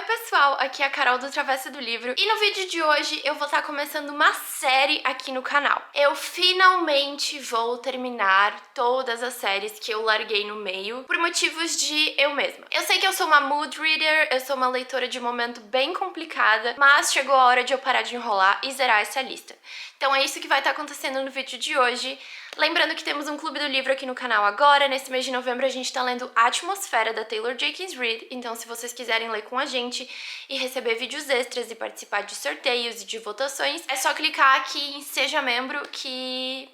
pessoal, aqui é a Carol do Travessa do Livro e no vídeo de hoje eu vou estar começando uma série aqui no canal. Eu finalmente vou terminar todas as séries que eu larguei no meio por motivos de eu mesma. Eu sei que eu sou uma mood reader, eu sou uma leitora de momento bem complicada, mas chegou a hora de eu parar de enrolar e zerar essa lista. Então é isso que vai estar acontecendo no vídeo de hoje. Lembrando que temos um clube do livro aqui no canal agora. Nesse mês de novembro a gente tá lendo Atmosfera, da Taylor Jenkins Reid. Então se vocês quiserem ler com a gente e receber vídeos extras e participar de sorteios e de votações, é só clicar aqui em Seja Membro que...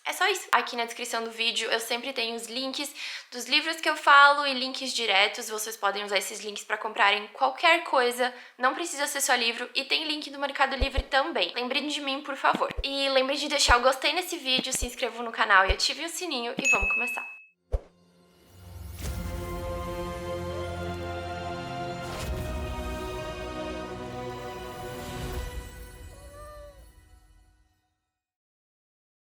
é só isso. Aqui na descrição do vídeo eu sempre tenho os links dos livros que eu falo e links diretos. Vocês podem usar esses links para comprarem qualquer coisa, não precisa ser só livro, e tem link do Mercado Livre também. Lembrem de mim, por favor. E lembrem de deixar o gostei nesse vídeo, se inscrevam no canal e ativem o sininho e vamos começar.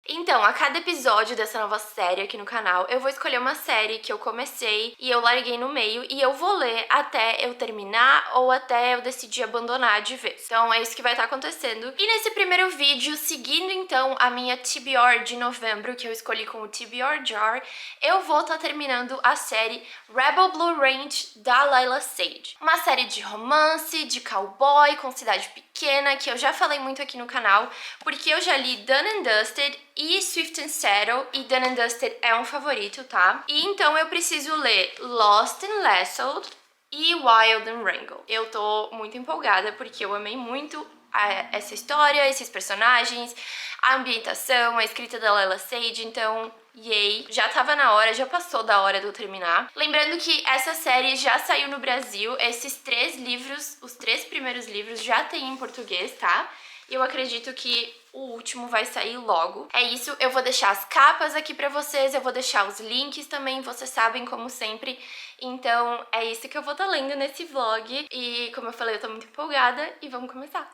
Então, a cada episódio dessa nova série aqui no canal, eu vou escolher uma série que eu comecei e eu larguei no meio e eu vou ler até eu terminar ou até eu decidir abandonar de vez. Então é isso que vai estar acontecendo. E nesse primeiro vídeo, seguindo então a minha TBR de novembro, que eu escolhi como TBR Jar, eu vou estar terminando a série Rebel Blue Range, da Layla Sage. Uma série de romance, de cowboy, com cidade pequena, que eu já falei muito aqui no canal, porque eu já li Done and Dusted e Swift and Settle, e Done and Dusted é um favorito, tá? E então eu preciso ler Lost and Lasted e Wild and Wrangle. Eu tô muito empolgada porque eu amei muito essa história, esses personagens, a ambientação, a escrita da Layla Sage, então... yay! Já tava na hora, já passou da hora de eu terminar. Lembrando que essa série já saiu no Brasil, esses 3 livros, os 3 primeiros livros já tem em português, tá? E eu acredito que o último vai sair logo. É isso, eu vou deixar as capas aqui pra vocês, eu vou deixar os links também, vocês sabem, como sempre. Então é isso que eu vou estar lendo nesse vlog. E como eu falei, eu tô muito empolgada e vamos começar.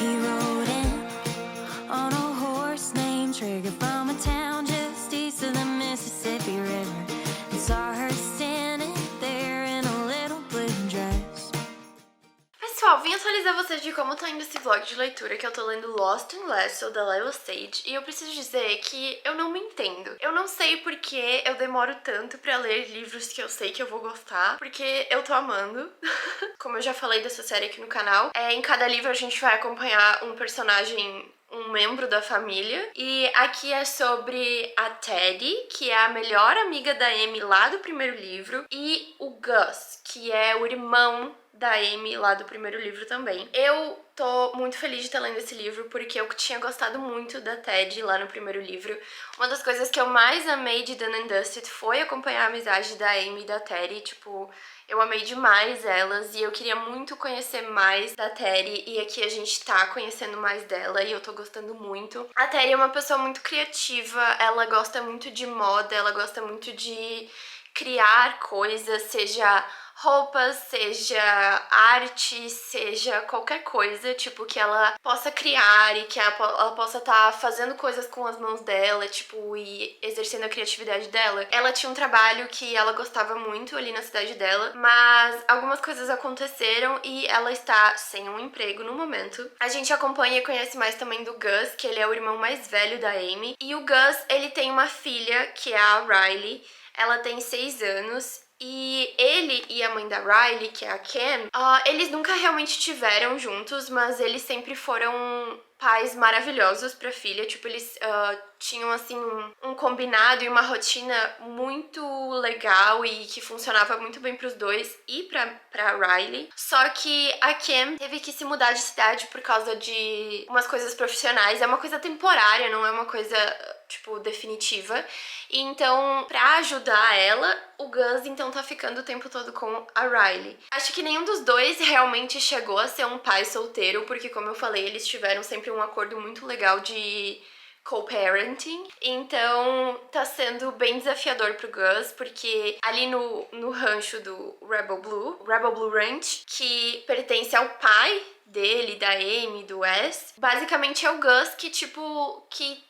He rode in on a horse named Trigger from a town just east of the Mississippi River, and saw her standing there in a little blue dress. Pessoal, vim atualizar vocês de como tá indo esse vlog de leitura, que eu tô lendo Lost and Lasted, da Layla Sage, e eu preciso dizer que eu não me entendo. Eu não sei porque eu demoro tanto pra ler livros que eu sei que eu vou gostar, porque eu tô amando. Como eu já falei dessa série aqui no canal, em cada livro a gente vai acompanhar um personagem, um membro da família. E aqui é sobre a Teddy, que é a melhor amiga da Amy lá do primeiro livro, e o Gus, que é o irmão da Amy lá do primeiro livro também. Eu tô muito feliz de estar lendo esse livro porque eu tinha gostado muito da Teddy lá no primeiro livro. Uma das coisas que eu mais amei de Done and Dusted foi acompanhar a amizade da Amy e da Teddy, tipo... eu amei demais elas e eu queria muito conhecer mais da Teddy, e aqui a gente tá conhecendo mais dela e eu tô gostando muito. A Teddy é uma pessoa muito criativa, ela gosta muito de moda, ela gosta muito de criar coisas, seja roupas, seja arte, seja qualquer coisa, tipo, que ela possa criar e que ela possa estar fazendo coisas com as mãos dela, tipo, e exercendo a criatividade dela. Ela tinha um trabalho que ela gostava muito ali na cidade dela, mas algumas coisas aconteceram e ela está sem um emprego no momento. A gente acompanha e conhece mais também do Gus, que ele é o irmão mais velho da Amy, e o Gus, ele tem uma filha, que é a Riley. Ela tem 6 anos. E ele e a mãe da Riley, que é a Cam, eles nunca realmente estiveram juntos, mas eles sempre foram pais maravilhosos pra filha. Tipo, eles tinham, assim, um combinado e uma rotina muito legal e que funcionava muito bem pros dois e pra Riley. Só que a Cam teve que se mudar de cidade por causa de umas coisas profissionais. É uma coisa temporária, não é uma coisa, tipo, definitiva. E então, pra ajudar ela, o Gus, então, tá ficando o tempo todo com a Riley. Acho que nenhum dos dois realmente chegou a ser um pai solteiro, porque, como eu falei, eles tiveram sempre um acordo muito legal de co-parenting. Então tá sendo bem desafiador pro Gus, porque ali no rancho do Rebel Blue Ranch, que pertence ao pai dele, da Amy, do Wes, basicamente é o Gus que, tipo, que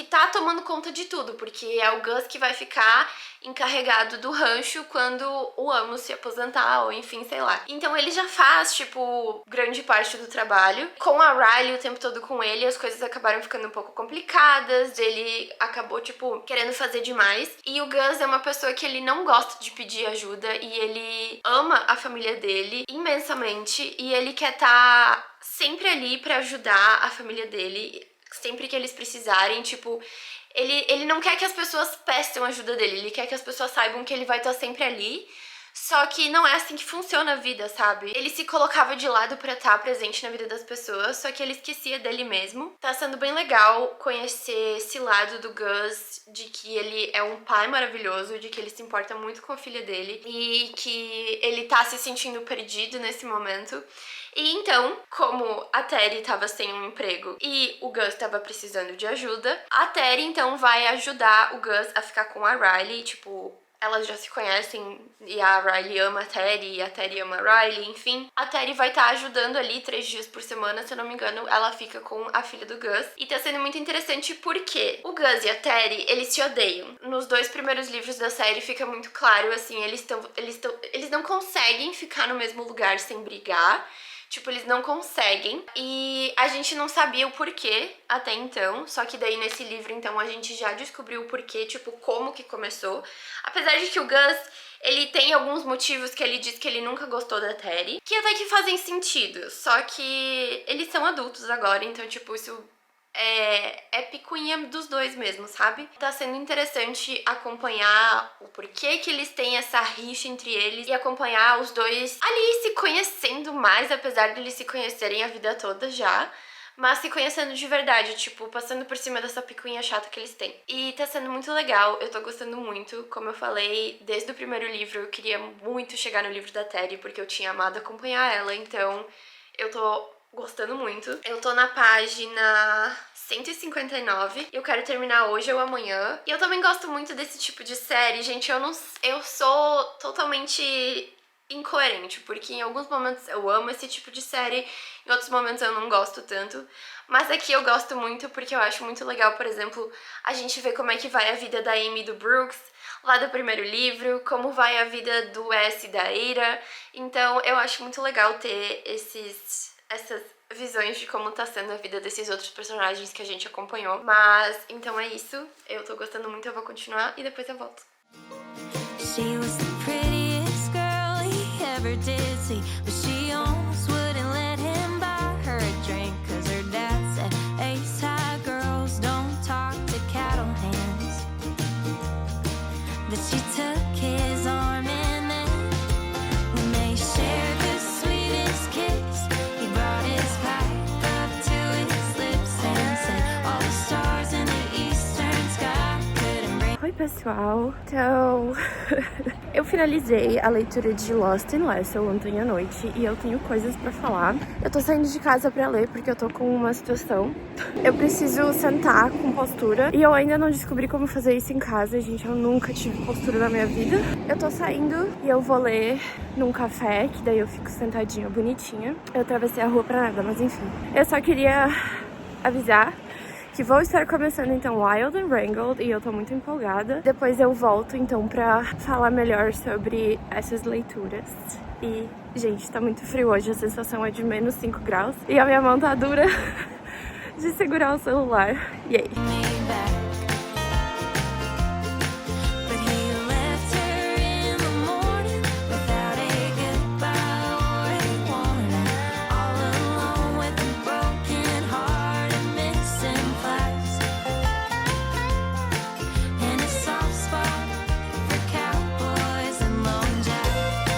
tá tomando conta de tudo, porque é o Gus que vai ficar encarregado do rancho quando o Amos se aposentar, ou enfim, sei lá. Então ele já faz, tipo, grande parte do trabalho. Com a Riley o tempo todo com ele, as coisas acabaram ficando um pouco complicadas, ele acabou, tipo, querendo fazer demais. E o Gus é uma pessoa que ele não gosta de pedir ajuda, e ele ama a família dele imensamente, e ele quer estar sempre ali pra ajudar a família dele, sempre que eles precisarem, tipo, ele não quer que as pessoas peçam ajuda dele, ele quer que as pessoas saibam que ele vai estar sempre ali. Só que não é assim que funciona a vida, sabe? Ele se colocava de lado pra estar presente na vida das pessoas, só que ele esquecia dele mesmo. Tá sendo bem legal conhecer esse lado do Gus, de que ele é um pai maravilhoso, de que ele se importa muito com a filha dele e que ele tá se sentindo perdido nesse momento. E então, como a Terry tava sem um emprego e o Gus tava precisando de ajuda, a Terry então vai ajudar o Gus a ficar com a Riley, tipo, elas já se conhecem e a Riley ama a Terry e a Terry ama a Riley, enfim. A Terry vai estar ajudando ali 3 dias por semana, se eu não me engano, ela fica com a filha do Gus. E tá sendo muito interessante porque o Gus e a Terry, eles se odeiam. Nos 2 primeiros livros da série fica muito claro, assim, eles não conseguem ficar no mesmo lugar sem brigar. Tipo, eles não conseguem. E a gente não sabia o porquê até então. Só que daí nesse livro, então, a gente já descobriu o porquê, tipo, como que começou. Apesar de que o Gus, ele tem alguns motivos que ele diz que ele nunca gostou da Terry, que até que fazem sentido. Só que eles são adultos agora, então, tipo, isso é picuinha dos dois mesmo, sabe? Tá sendo interessante acompanhar o porquê que eles têm essa rixa entre eles e acompanhar os dois ali se conhecendo mais, apesar de eles se conhecerem a vida toda já, mas se conhecendo de verdade, tipo, passando por cima dessa picuinha chata que eles têm. E tá sendo muito legal, eu tô gostando muito. Como eu falei, desde o primeiro livro eu queria muito chegar no livro da Terry, porque eu tinha amado acompanhar ela, então eu tô gostando muito. Eu tô na página 159. Eu quero terminar hoje ou amanhã. E eu também gosto muito desse tipo de série, gente. Eu sou totalmente incoerente, porque em alguns momentos eu amo esse tipo de série, em outros momentos eu não gosto tanto. Mas aqui eu gosto muito porque eu acho muito legal, por exemplo, a gente ver como é que vai a vida da Amy e do Brooks lá do primeiro livro, como vai a vida do Wes e da Ira. Então eu acho muito legal ter essas visões de como tá sendo a vida desses outros personagens que a gente acompanhou. Mas, então é isso. Eu tô gostando muito, eu vou continuar e depois eu volto. She was the prettiest girl he ever did see, but she almost wouldn't let him buy her a drink, 'cause her dad said ace high girls don't talk to cattle hands. But she took his arm and then when they shared the sweetest kiss, he brought his pipe up to his lips and said all the stars in the eastern sky couldn't bring. Oi, pessoal. Então, eu finalizei a leitura de Lost in Lessel ontem à noite e eu tenho coisas pra falar. Eu tô saindo de casa pra ler porque eu tô com uma situação. Eu preciso sentar com postura e eu ainda não descobri como fazer isso em casa, gente. Eu nunca tive postura na minha vida. Eu tô saindo e eu vou ler num café, que daí eu fico sentadinha bonitinha. Eu atravessei a rua pra nada, mas enfim. Eu só queria avisar que vou estar começando então Wild and Wrangled e eu tô muito empolgada. Depois eu volto então pra falar melhor sobre essas leituras. E, gente, tá muito frio hoje, a sensação é de menos 5 graus. E a minha mão tá dura de segurar o celular. E aí? But he left her in the morning without a goodbye or a warning, all alone with a broken heart and missing flags, and a soft spot for cowboys and long jacks.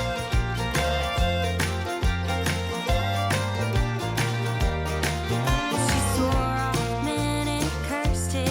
She swore off men and cursed his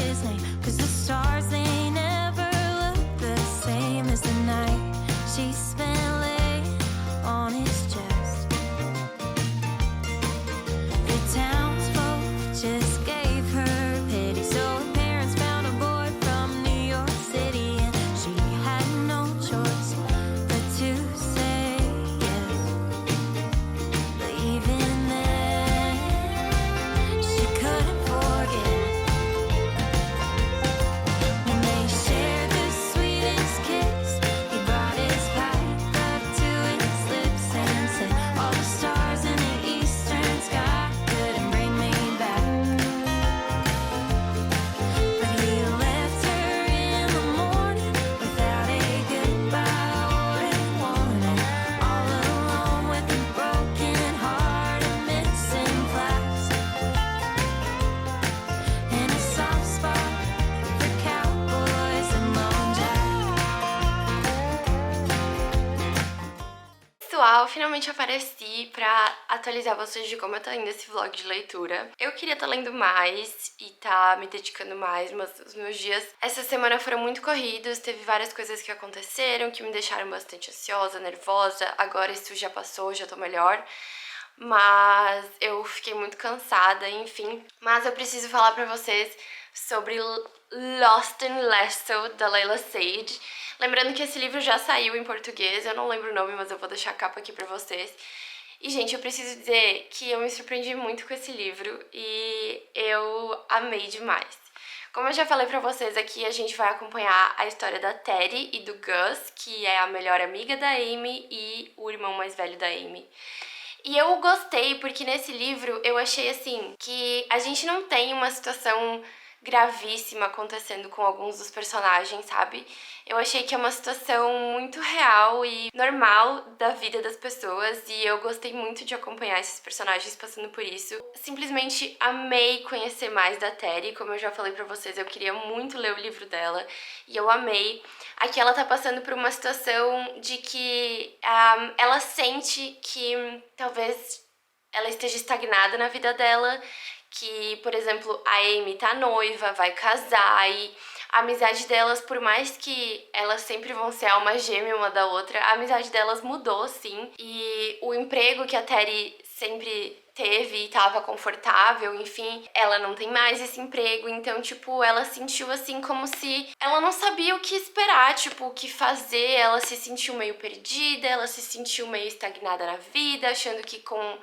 pessoal, finalmente apareci pra atualizar vocês de como eu tô indo esse vlog de leitura. Eu queria estar lendo mais e tá me dedicando mais, mas os meus dias essa semana foram muito corridos, teve várias coisas que aconteceram que me deixaram bastante ansiosa, nervosa. Agora isso já passou, já tô melhor. Mas eu fiquei muito cansada, enfim. Mas eu preciso falar pra vocês sobre Lost in Leicester, da Layla Sage. Lembrando que esse livro já saiu em português, eu não lembro o nome, mas eu vou deixar a capa aqui pra vocês. E, gente, eu preciso dizer que eu me surpreendi muito com esse livro e eu amei demais. Como eu já falei pra vocês aqui, a gente vai acompanhar a história da Teddy e do Gus, que é a melhor amiga da Amy e o irmão mais velho da Amy. E eu gostei porque nesse livro eu achei assim que a gente não tem uma situação gravíssima acontecendo com alguns dos personagens, sabe? Eu achei que é uma situação muito real e normal da vida das pessoas e eu gostei muito de acompanhar esses personagens passando por isso. Simplesmente amei conhecer mais da Terry, como eu já falei pra vocês, eu queria muito ler o livro dela e eu amei. Aqui ela tá passando por uma situação de que ela sente que talvez ela esteja estagnada na vida dela, que, por exemplo, a Amy tá noiva, vai casar e a amizade delas, por mais que elas sempre vão ser alma gêmea uma da outra, a amizade delas mudou, sim. E o emprego que a Terry sempre teve e tava confortável, enfim, ela não tem mais esse emprego, então, tipo, ela sentiu assim como se ela não sabia o que esperar, tipo, o que fazer, ela se sentiu meio perdida, ela se sentiu meio estagnada na vida, achando que com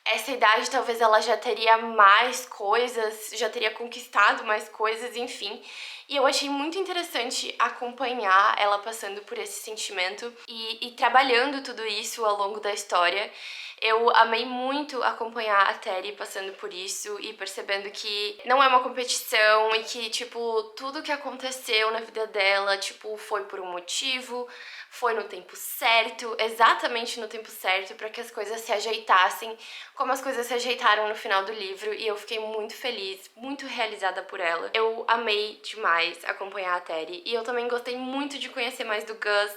essa idade talvez ela já teria mais coisas, já teria conquistado mais coisas, enfim. E eu achei muito interessante acompanhar ela passando por esse sentimento e trabalhando tudo isso ao longo da história. Eu amei muito acompanhar a Terry passando por isso e percebendo que não é uma competição e que, tipo, tudo que aconteceu na vida dela, tipo, foi por um motivo, foi no tempo certo, exatamente no tempo certo, para que as coisas se ajeitassem, como as coisas se ajeitaram no final do livro, e eu fiquei muito feliz, muito realizada por ela. Eu amei demais acompanhar a Terry, e eu também gostei muito de conhecer mais do Gus,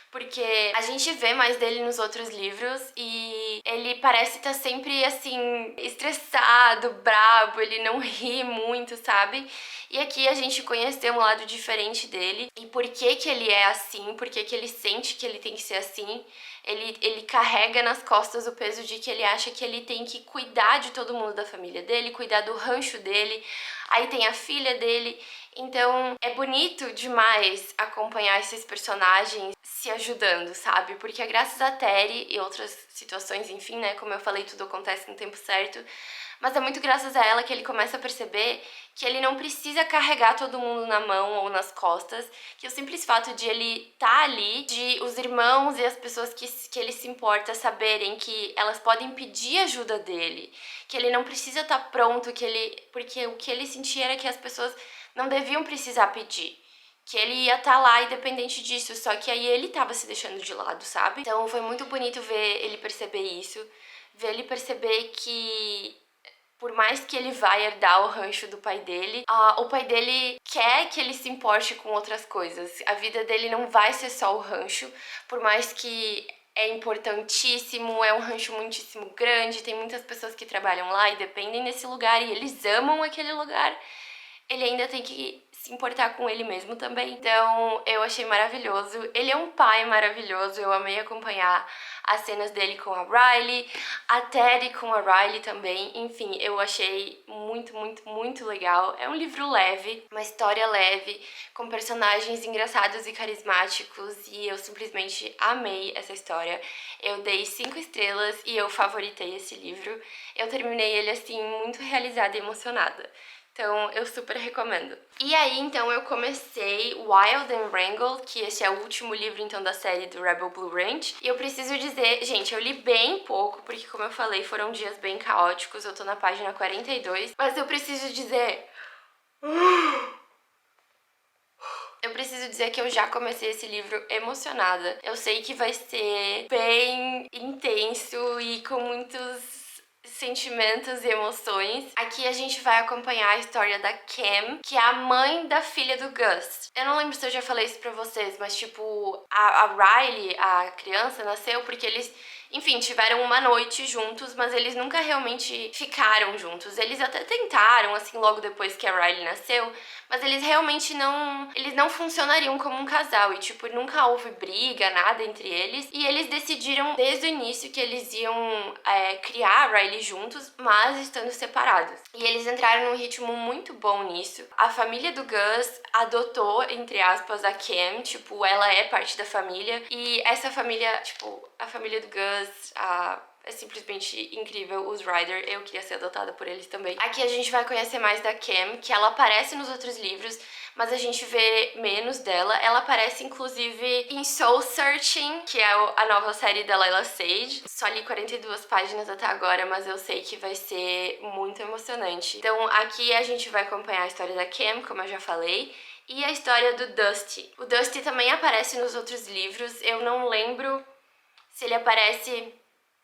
porque a gente vê mais dele nos outros livros e ele parece estar sempre assim, estressado, brabo, ele não ri muito, sabe? E aqui a gente conheceu um lado diferente dele e por que que ele é assim, por que que ele sente que ele tem que ser assim. Ele carrega nas costas o peso de que ele acha que ele tem que cuidar de todo mundo da família dele, cuidar do rancho dele, aí tem a filha dele. Então é bonito demais acompanhar esses personagens se ajudando, sabe? Porque é graças a Terry e outras situações, enfim, né? Como eu falei, tudo acontece no tempo certo. Mas é muito graças a ela que ele começa a perceber que ele não precisa carregar todo mundo na mão ou nas costas, que o simples fato de ele estar ali, de os irmãos e as pessoas que ele se importa saberem que elas podem pedir ajuda dele, que ele não precisa estar pronto, porque o que ele sentia era que as pessoas não deviam precisar pedir. Que ele ia estar lá independente disso, só que aí ele tava se deixando de lado, sabe? Então foi muito bonito ver ele perceber isso, ver ele perceber que por mais que ele vai herdar o rancho do pai dele, o pai dele quer que ele se importe com outras coisas. A vida dele não vai ser só o rancho, por mais que é importantíssimo, é um rancho muitíssimo grande, tem muitas pessoas que trabalham lá e dependem desse lugar e eles amam aquele lugar. Ele ainda tem que se importar com ele mesmo também. Então, eu achei maravilhoso. Ele é um pai maravilhoso, eu amei acompanhar as cenas dele com a Riley, a Teddy com a Riley também. Enfim, eu achei muito, muito, muito legal. É um livro leve, uma história leve, com personagens engraçados e carismáticos, e eu simplesmente amei essa história. Eu dei 5 estrelas e eu favoritei esse livro. Eu terminei ele, assim, muito realizada e emocionada. Então, eu super recomendo. E aí, então, eu comecei Wild and Wrangle, que esse é o último livro, então, da série do Rebel Blue Ranch. E eu preciso dizer, gente, eu li bem pouco, porque, como eu falei, foram dias bem caóticos. Eu tô na página 42. Mas eu preciso dizer... Eu preciso dizer que eu já comecei esse livro emocionada. Eu sei que vai ser bem intenso e com muitos sentimentos e emoções. Aqui a gente vai acompanhar a história da Cam, que é a mãe da filha do Gus. Eu não lembro se eu já falei isso pra vocês, mas tipo, a Riley, a criança, nasceu porque eles, enfim, tiveram uma noite juntos, mas eles nunca realmente ficaram juntos. Eles até tentaram, assim, logo depois que a Riley nasceu, mas eles realmente não funcionariam como um casal. E, tipo, nunca houve briga, nada entre eles. E eles decidiram, desde o início, que eles iam criar a Riley juntos, mas estando separados. E eles entraram num ritmo muito bom nisso. A família do Gus adotou, entre aspas, a Cam. Tipo, ela é parte da família. E essa família, tipo, a família do Gus, é simplesmente incrível, os Ryder. Eu queria ser adotada por eles também. Aqui a gente vai conhecer mais da Cam, que ela aparece nos outros livros, mas a gente vê menos dela. Ela aparece, inclusive, em Soul Searching, que é a nova série da Layla Sage. Só li 42 páginas até agora, mas eu sei que vai ser muito emocionante. Então, aqui a gente vai acompanhar a história da Cam, como eu já falei, e a história do Dusty. O Dusty também aparece nos outros livros. Eu não lembro se ele aparece...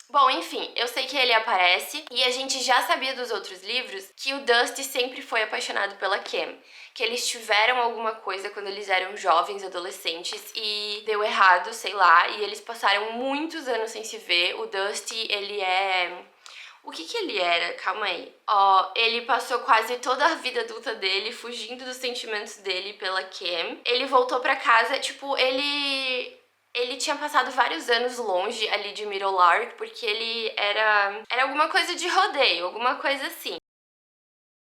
Bom, enfim, eu sei que ele aparece e a gente já sabia dos outros livros que o Dusty sempre foi apaixonado pela Cam, que eles tiveram alguma coisa quando eles eram jovens, adolescentes, e deu errado, sei lá, e eles passaram muitos anos sem se ver. O Dusty, ele é... O que ele era? Calma aí. Ele passou quase toda a vida adulta dele fugindo dos sentimentos dele pela Cam. Ele voltou pra casa, tipo, ele tinha passado vários anos longe ali de Meadowlark, porque ele era alguma coisa de rodeio, alguma coisa assim.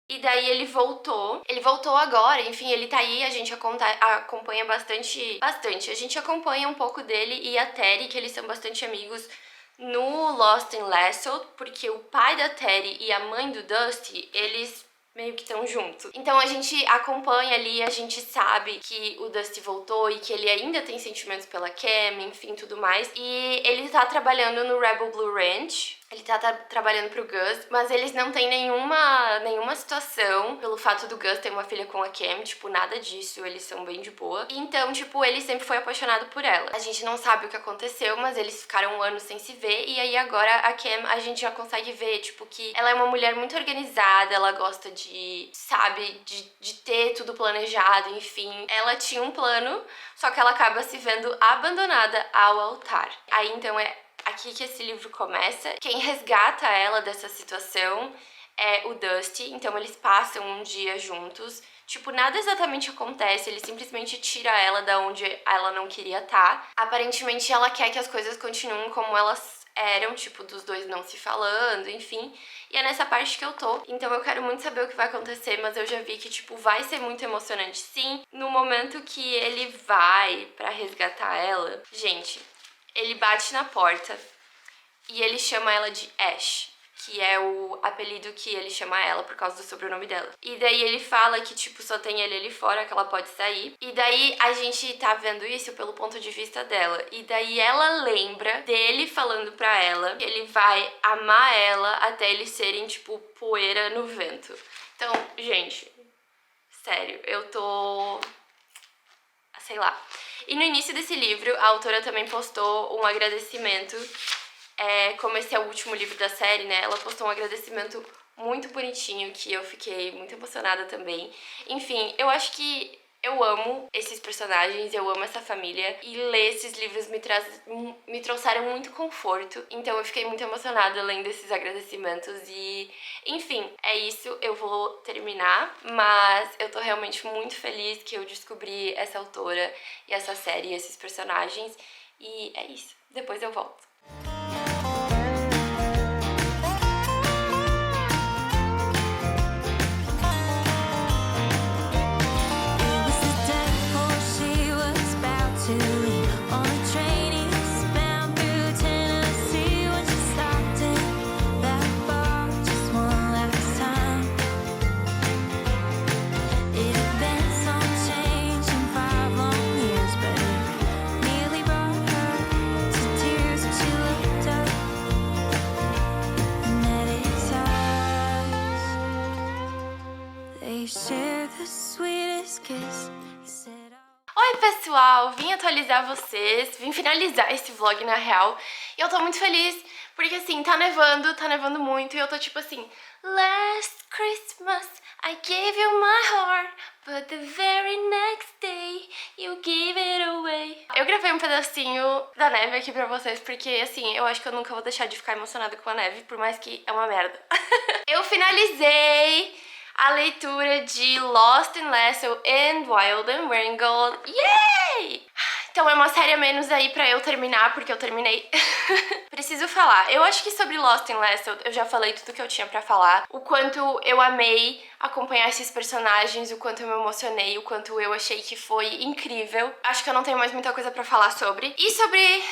E daí ele voltou agora, enfim, ele tá aí, a gente acompanha bastante. A gente acompanha um pouco dele e a Terry, que eles são bastante amigos no Lost in Lessel, porque o pai da Terry e a mãe do Dusty, eles meio que estão junto. Então a gente acompanha ali, a gente sabe que o Dusty voltou e que ele ainda tem sentimentos pela Cam, enfim, tudo mais. E ele tá trabalhando no Rebel Blue Ranch. Ele tá trabalhando pro Gus, mas eles não têm nenhuma situação pelo fato do Gus ter uma filha com a Cam, tipo, nada disso, eles são bem de boa. Então, tipo, ele sempre foi apaixonado por ela. A gente não sabe o que aconteceu, mas eles ficaram anos sem se ver, e aí agora a Cam, a gente já consegue ver, tipo, que ela é uma mulher muito organizada, ela gosta de, sabe, de ter tudo planejado, enfim. Ela tinha um plano, só que ela acaba se vendo abandonada ao altar. Aí, então, é aqui que esse livro começa. Quem resgata ela dessa situação é o Dusty, então eles passam um dia juntos. Tipo, nada exatamente acontece, ele simplesmente tira ela da onde ela não queria estar. Aparentemente ela quer que as coisas continuem como elas eram, tipo, dos dois não se falando, enfim. E é nessa parte que eu tô. Então eu quero muito saber o que vai acontecer, mas eu já vi que, tipo, vai ser muito emocionante sim. No momento que ele vai pra resgatar ela, gente, ele bate na porta e ele chama ela de Ash, que é o apelido que ele chama ela por causa do sobrenome dela. E daí ele fala que, tipo, só tem ele ali fora, que ela pode sair. E daí a gente tá vendo isso pelo ponto de vista dela. E daí ela lembra dele falando pra ela que ele vai amar ela até eles serem, tipo, poeira no vento. Então, gente, sério, eu tô... sei lá. E no início desse livro, a autora também postou um agradecimento. Como esse é o último livro da série, né? Ela postou um agradecimento muito bonitinho, que eu fiquei muito emocionada também. Enfim, eu acho que eu amo esses personagens, eu amo essa família. E ler esses livros me trouxeram muito conforto. Então eu fiquei muito emocionada lendo esses agradecimentos. E, enfim, é isso. Eu vou terminar. Mas eu tô realmente muito feliz que eu descobri essa autora e essa série e esses personagens. E é isso. Depois eu volto. It was the day before she was about to leave on a train eastbound through Tennessee when she stopped at that bar just one last time. It had been some change in 5 long years, but it nearly brought her to tears when she looked pessoal, vim atualizar vocês, vim finalizar esse vlog na real. E eu tô muito feliz, porque assim, tá nevando muito, e eu tô tipo assim: Last Christmas I gave you my heart, but the very next day you gave it away. Eu gravei um pedacinho da neve aqui pra vocês, porque assim, eu acho que eu nunca vou deixar de ficar emocionada com a neve, por mais que é uma merda. Eu finalizei a leitura de Lost in Lasso and Wild and Wrangled. Yay! Então é uma série a menos aí pra eu terminar, porque eu terminei. Preciso falar. Eu acho que sobre Lost in Lasso eu já falei tudo que eu tinha pra falar. O quanto eu amei acompanhar esses personagens, o quanto eu me emocionei, o quanto eu achei que foi incrível. Acho que eu não tenho mais muita coisa pra falar sobre. E sobre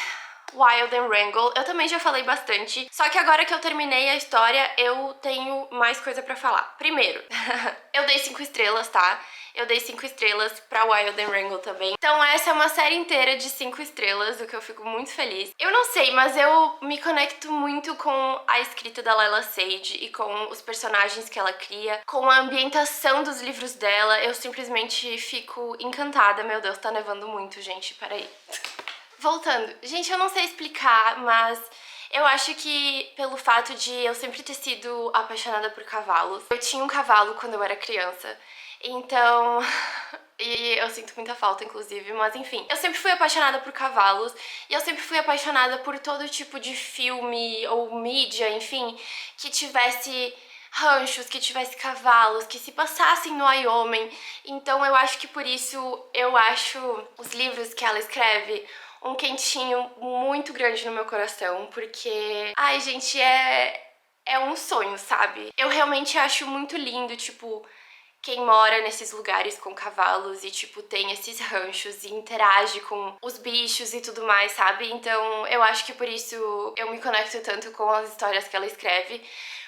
Wild and Wrangle, eu também já falei bastante, só que agora que eu terminei a história, eu tenho mais coisa pra falar. Primeiro, eu dei 5 estrelas, tá? Eu dei 5 estrelas pra Wild and Wrangle também. Então essa é uma série inteira de 5 estrelas, o que eu fico muito feliz. Eu não sei, mas eu me conecto muito com a escrita da Layla Sage e com os personagens que ela cria, com a ambientação dos livros dela. Eu simplesmente fico encantada. Meu Deus, tá nevando muito, gente, peraí. Voltando, gente, eu não sei explicar, mas eu acho que pelo fato de eu sempre ter sido apaixonada por cavalos. Eu tinha um cavalo quando eu era criança, então... E eu sinto muita falta, inclusive, mas enfim. Eu sempre fui apaixonada por cavalos, e eu sempre fui apaixonada por todo tipo de filme ou mídia, enfim, que tivesse ranchos, que tivesse cavalos, que se passassem no Wyoming. Então eu acho que por isso eu acho os livros que ela escreve um quentinho muito grande no meu coração, porque, ai, gente, é um sonho, sabe? Eu realmente acho muito lindo, tipo, quem mora nesses lugares com cavalos e, tipo, tem esses ranchos e interage com os bichos e tudo mais, sabe? Então, eu acho que por isso eu me conecto tanto com as histórias que ela escreve.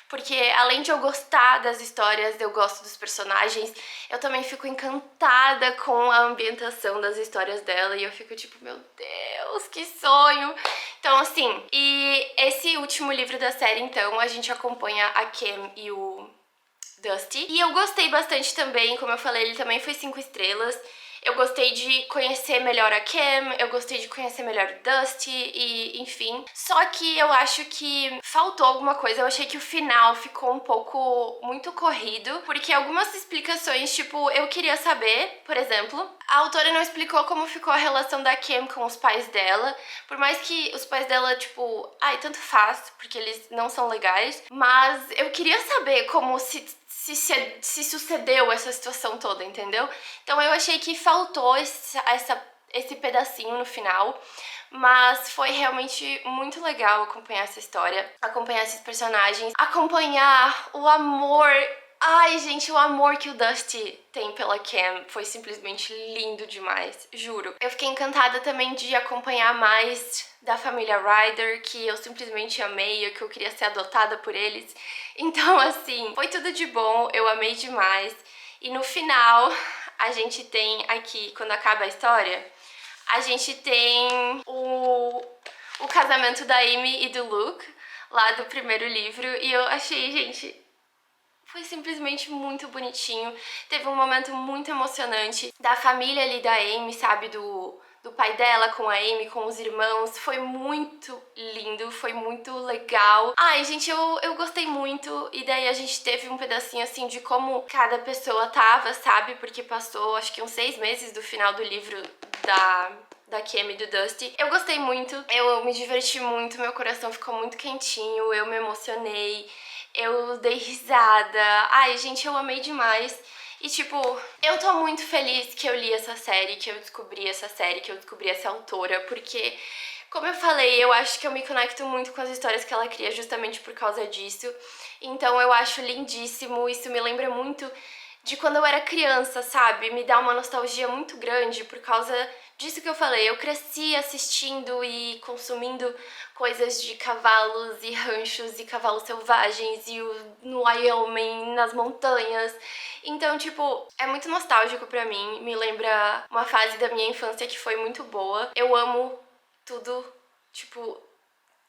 Porque além de eu gostar das histórias, eu gosto dos personagens, eu também fico encantada com a ambientação das histórias dela e eu fico tipo, meu Deus, que sonho! Então assim, e esse último livro da série, então, a gente acompanha a Cam e o Dusty. E eu gostei bastante também, como eu falei, ele também foi 5 estrelas. Eu gostei de conhecer melhor a Cam, eu gostei de conhecer melhor o Dusty e enfim. Só que eu acho que faltou alguma coisa, eu achei que o final ficou um pouco muito corrido, porque algumas explicações, tipo, eu queria saber, por exemplo, a autora não explicou como ficou a relação da Cam com os pais dela, por mais que os pais dela, tipo, ai, tanto faz, porque eles não são legais, mas eu queria saber como se sucedeu essa situação toda, entendeu? Então eu achei que faltou esse pedacinho no final, mas foi realmente muito legal acompanhar essa história, acompanhar esses personagens, acompanhar o amor. Ai, gente, o amor que o Dusty tem pela Cam foi simplesmente lindo demais, juro. Eu fiquei encantada também de acompanhar mais da família Ryder, que eu simplesmente amei, que eu queria ser adotada por eles. Então, assim, foi tudo de bom, eu amei demais. E no final, a gente tem aqui, quando acaba a história, a gente tem o casamento da Amy e do Luke, lá do primeiro livro, e eu achei, gente... Foi simplesmente muito bonitinho, teve um momento muito emocionante da família ali da Amy, sabe, do pai dela com a Amy, com os irmãos, foi muito lindo, foi muito legal. Ai, gente, eu gostei muito, e daí a gente teve um pedacinho assim de como cada pessoa tava, sabe, porque passou acho que uns 6 meses do final do livro da Cam e do Dusty. Eu gostei muito, eu me diverti muito, meu coração ficou muito quentinho, eu me emocionei. Eu dei risada. Ai, gente, eu amei demais. E, tipo, eu tô muito feliz que eu li essa série, que eu descobri essa série, que eu descobri essa autora, porque, como eu falei, eu acho que eu me conecto muito com as histórias que ela cria justamente por causa disso. Então eu acho lindíssimo, isso me lembra muito de quando eu era criança, sabe? Me dá uma nostalgia muito grande por causa disso que eu falei. Eu cresci assistindo e consumindo coisas de cavalos e ranchos e cavalos selvagens e no Wyoming, nas montanhas. Então, tipo, é muito nostálgico pra mim. Me lembra uma fase da minha infância que foi muito boa. Eu amo tudo, tipo...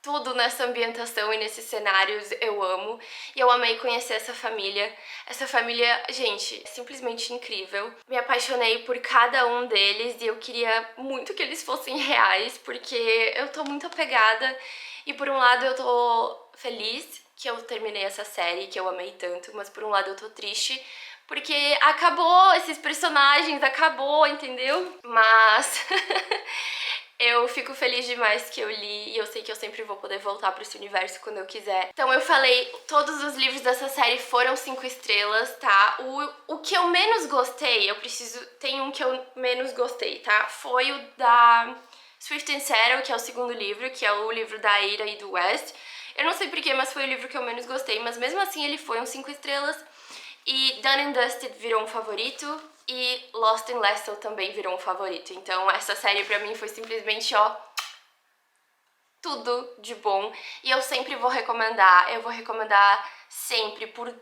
tudo nessa ambientação e nesses cenários eu amo. E eu amei conhecer essa família. Essa família, gente, é simplesmente incrível. Me apaixonei por cada um deles e eu queria muito que eles fossem reais, porque eu tô muito apegada. E por um lado eu tô feliz que eu terminei essa série, que eu amei tanto, mas por um lado eu tô triste, porque acabou esses personagens, acabou, entendeu? Mas eu fico feliz demais que eu li e eu sei que eu sempre vou poder voltar pra esse universo quando eu quiser. Então eu falei, todos os livros dessa série foram 5 estrelas, tá? O que eu menos gostei, tem um que eu menos gostei, tá? Foi o da Swift and Settle, que é o segundo livro, que é o livro da Ira e do West. Eu não sei porquê, mas foi o livro que eu menos gostei, mas mesmo assim ele foi um 5 estrelas. E Done and Dusted virou um favorito e Lost in Leicester também virou um favorito. Então essa série pra mim foi simplesmente, ó, tudo de bom. E eu sempre vou recomendar, eu vou recomendar sempre por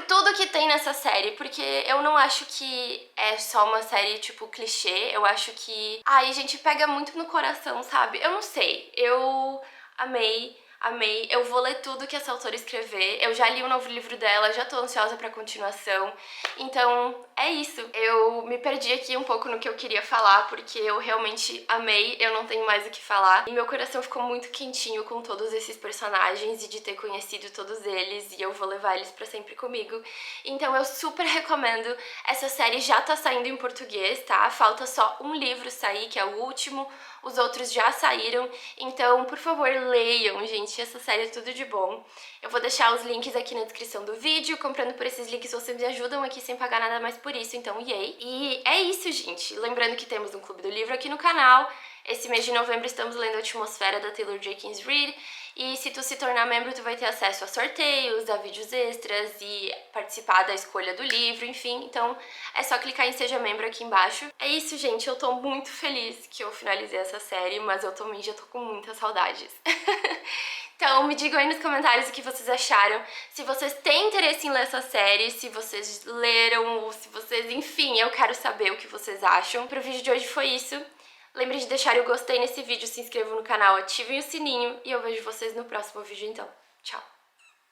tudo que tem nessa série, porque eu não acho que é só uma série tipo clichê, eu acho que, ai, gente, pega muito no coração, sabe? Eu não sei, eu amei. Amei, eu vou ler tudo que essa autora escrever, eu já li o novo livro dela, já tô ansiosa pra continuação, então é isso. Eu me perdi aqui um pouco no que eu queria falar, porque eu realmente amei, eu não tenho mais o que falar, e meu coração ficou muito quentinho com todos esses personagens e de ter conhecido todos eles, e eu vou levar eles pra sempre comigo. Então eu super recomendo, essa série já tá saindo em português, tá? Falta só um livro sair, que é o último, os outros já saíram, então por favor leiam, gente, essa série é tudo de bom. Eu vou deixar os links aqui na descrição do vídeo, comprando por esses links vocês me ajudam aqui sem pagar nada mais por isso, então yay! E é isso, gente, lembrando que temos um Clube do Livro aqui no canal, esse mês de novembro estamos lendo a Atmosfera da Taylor Jenkins Reid, e se tu se tornar membro, tu vai ter acesso a sorteios, a vídeos extras e participar da escolha do livro, enfim. Então é só clicar em Seja Membro aqui embaixo. É isso, gente. Eu tô muito feliz que eu finalizei essa série, mas eu também já tô com muitas saudades. Então me digam aí nos comentários o que vocês acharam, se vocês têm interesse em ler essa série, se vocês leram, ou se vocês... Enfim, eu quero saber o que vocês acham. Pro vídeo de hoje foi isso. Lembre de deixar o gostei nesse vídeo, se inscrevam no canal, ativem o sininho e eu vejo vocês no próximo vídeo então. Tchau!